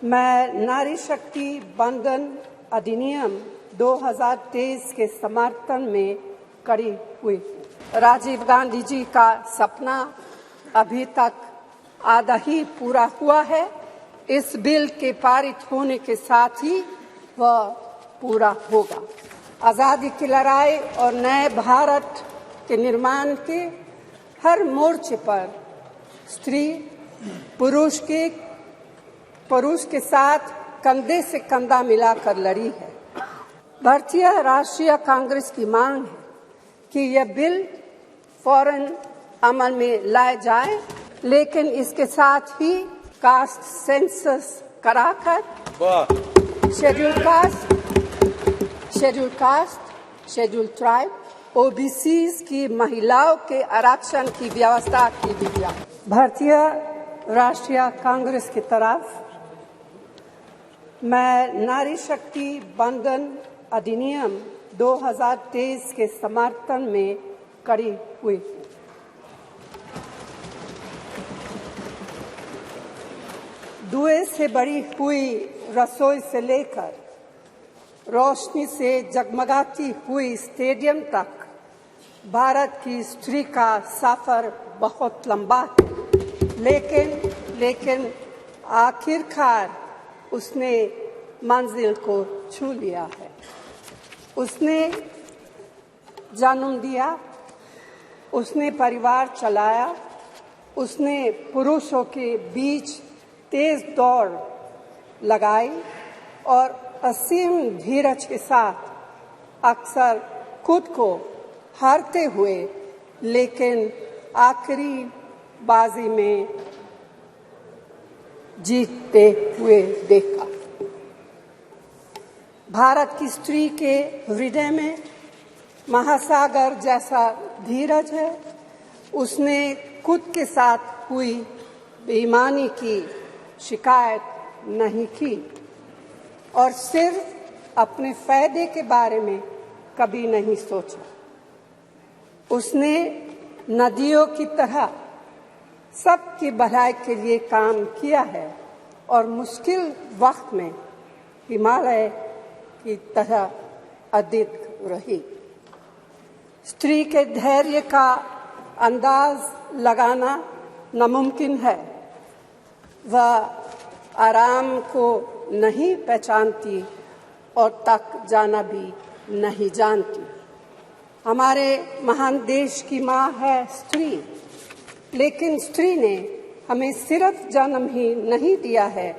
मैं नारी शक्ति बंधन अधिनियम 2023 के समर्थन में खड़ी हुई। राजीव गांधी जी का सपना अभी तक आधा ही पूरा हुआ है। इस बिल के पारित होने के साथ ही वह पूरा होगा। आज़ादी की लड़ाई और नए भारत के निर्माण के हर मोर्चे पर स्त्री पुरुष के साथ कंधे से कंधा मिलाकर लड़ी है। भारतीय राष्ट्रीय कांग्रेस की मांग है कि यह बिल फौरन अमल में लाया जाए, लेकिन इसके साथ ही कास्ट सेंसस कराकर शेड्यूल ट्राइब, ओबीसीज की महिलाओं के आरक्षण की व्यवस्था की भी जाए। भारतीय राष्ट्रीय कांग्रेस की तरफ मैं नारी शक्ति बंधन अधिनियम 2023 के समर्थन में खड़ी हुई। धुएं से भरी हुई रसोई से लेकर रोशनी से जगमगाती हुई स्टेडियम तक भारत की स्त्री का सफर बहुत लंबा है, लेकिन आखिरकार उसने मंजिल को छू लिया है। उसने जन्म दिया, उसने परिवार चलाया, उसने पुरुषों के बीच तेज दौड़ लगाई और असीम धीरज के साथ अक्सर खुद को हारते हुए लेकिन आखिरी बाजी में जीतते हुए देखा। भारत की स्त्री के हृदय में महासागर जैसा धीरज है। उसने खुद के साथ हुई बेईमानी की शिकायत नहीं की और सिर्फ अपने फायदे के बारे में कभी नहीं सोचा। उसने नदियों की तरह सबकी भलाई के लिए काम किया है और मुश्किल वक्त में हिमालय की तरह अडिग रही। स्त्री के धैर्य का अंदाज लगाना नामुमकिन है। वह आराम को नहीं पहचानती और तक जाना भी नहीं जानती। हमारे महान देश की माँ है स्त्री, लेकिन स्त्री ने हमें सिर्फ जन्म ही नहीं दिया है,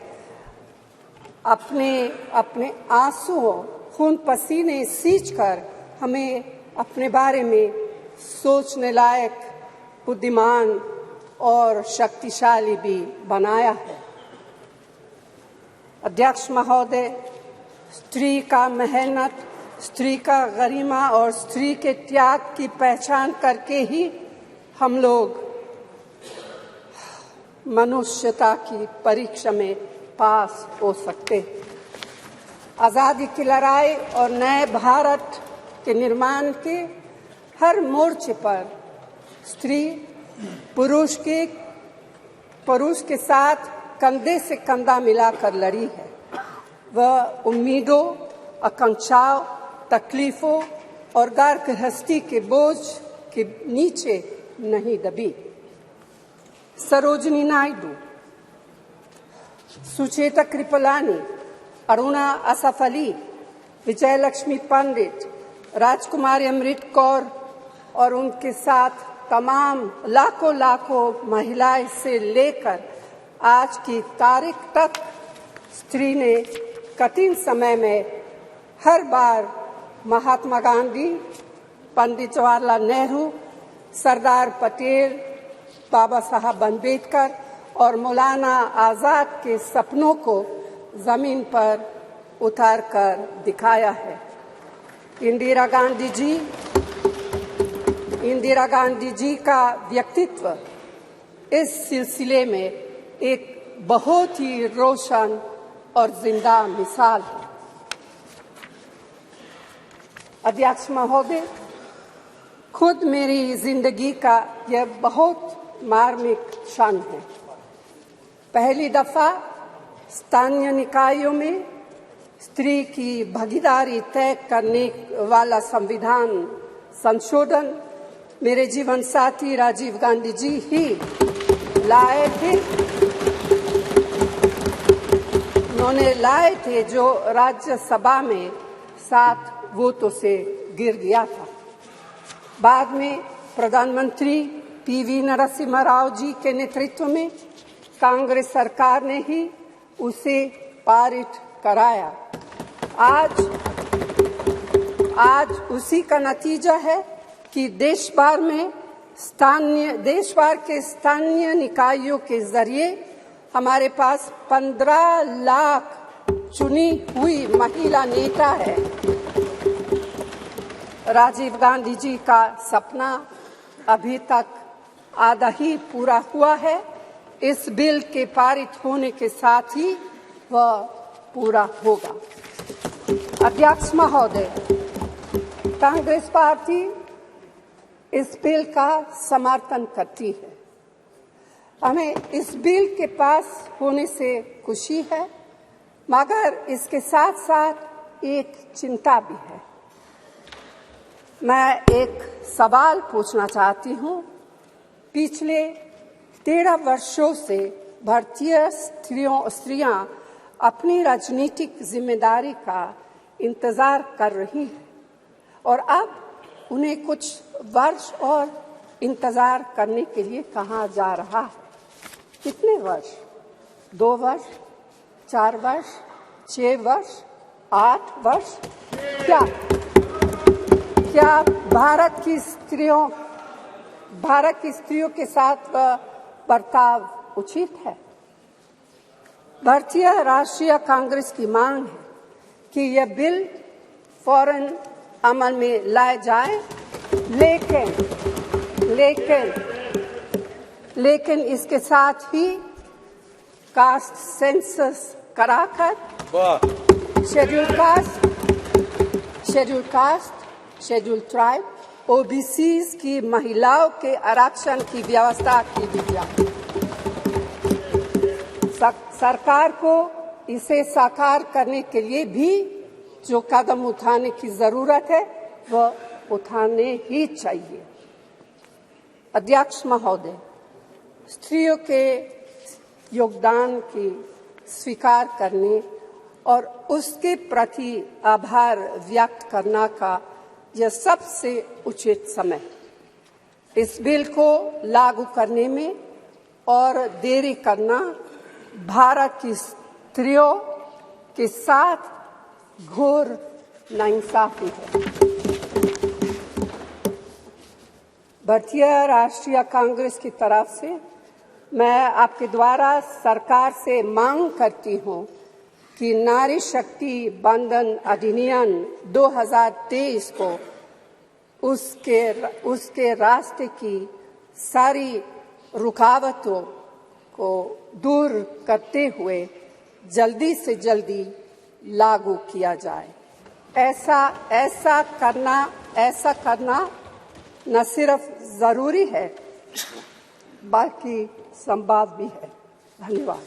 अपने आंसुओं खून पसीने सींचकर हमें अपने बारे में सोचने लायक, बुद्धिमान और शक्तिशाली भी बनाया है। अध्यक्ष महोदय, स्त्री का मेहनत, स्त्री का गरिमा और स्त्री के त्याग की पहचान करके ही हम लोग मनुष्यता की परीक्षा में पास हो सकते हैं। आज़ादी की लड़ाई और नए भारत के निर्माण के हर मोर्चे पर स्त्री पुरुष के साथ कंधे से कंधा मिलाकर लड़ी है। वह उम्मीदों, आकांक्षाओं, तकलीफों और घर गृहस्थी के बोझ के नीचे नहीं दबी। सरोजिनी नायडू, सुचेता कृपलानी, अरुणा असफ अली, विजयलक्ष्मी पंडित, राजकुमारी अमृत कौर और उनके साथ तमाम लाखों महिलाएं से लेकर आज की तारीख तक स्त्री ने कठिन समय में हर बार महात्मा गांधी, पंडित जवाहरलाल नेहरू, सरदार पटेल, बाबा साहब अम्बेडकर और मौलाना आजाद के सपनों को जमीन पर उतार कर दिखाया है। इंदिरा गांधी जी का व्यक्तित्व इस सिलसिले में एक बहुत ही रोशन और जिंदा मिसाल है। अध्यक्ष महोदय, खुद मेरी जिंदगी का यह बहुत मार्मिक क्षण है। पहली दफा स्थानीय निकायों में स्त्री की भागीदारी तय करने वाला संविधान संशोधन मेरे जीवन साथी राजीव गांधी जी ही लाए थे। उन्होंने लाए थे जो राज्यसभा में 7 वोटों से गिर गया था। बाद में प्रधानमंत्री पीवी नरसिम्हा राव जी के नेतृत्व में कांग्रेस सरकार ने ही उसे पारित कराया। आज उसी का नतीजा है कि देश भर के स्थानीय निकायों के जरिए हमारे पास 15 लाख चुनी हुई महिला नेता है। राजीव गांधी जी का सपना अभी तक आधा ही पूरा हुआ है। इस बिल के पारित होने के साथ ही वह पूरा होगा। अध्यक्ष महोदय, कांग्रेस पार्टी इस बिल का समर्थन करती है। हमें इस बिल के पास होने से खुशी है, मगर इसके साथ साथ एक चिंता भी है। मैं एक सवाल पूछना चाहती हूँ। पिछले 13 वर्षों से भारतीय स्त्रियां अपनी राजनीतिक जिम्मेदारी का इंतजार कर रही हैं और अब उन्हें कुछ वर्ष और इंतजार करने के लिए कहा जा रहा है। कितने वर्ष? 2 वर्ष, 4 वर्ष, 6 वर्ष, 8 वर्ष? क्या भारत की स्त्रियों के साथ बर्ताव उचित है? भारतीय राष्ट्रीय कांग्रेस की मांग है कि यह बिल फौरन अमल में लाए जाए, लेकिन इसके साथ ही कास्ट सेंसस कराकर शेड्यूल ट्राइब, ओबीसीज की महिलाओं के आरक्षण की व्यवस्था की जाए। सरकार को इसे साकार करने के लिए भी जो कदम उठाने की जरूरत है वह उठाने ही चाहिए। अध्यक्ष महोदय, स्त्रियों के योगदान की स्वीकार करने और उसके प्रति आभार व्यक्त करना का यह सबसे उचित समय। इस बिल को लागू करने में और देरी करना भारत की स्त्रियों के साथ घोर नाइंसाफी है। भारतीय राष्ट्रीय कांग्रेस की तरफ से मैं आपके द्वारा सरकार से मांग करती हूं कि नारी शक्ति बंधन अधिनियम 2023 को उसके रास्ते की सारी रुकावटों को दूर करते हुए जल्दी से जल्दी लागू किया जाए। ऐसा करना न सिर्फ जरूरी है बल्कि संभव भी है। धन्यवाद।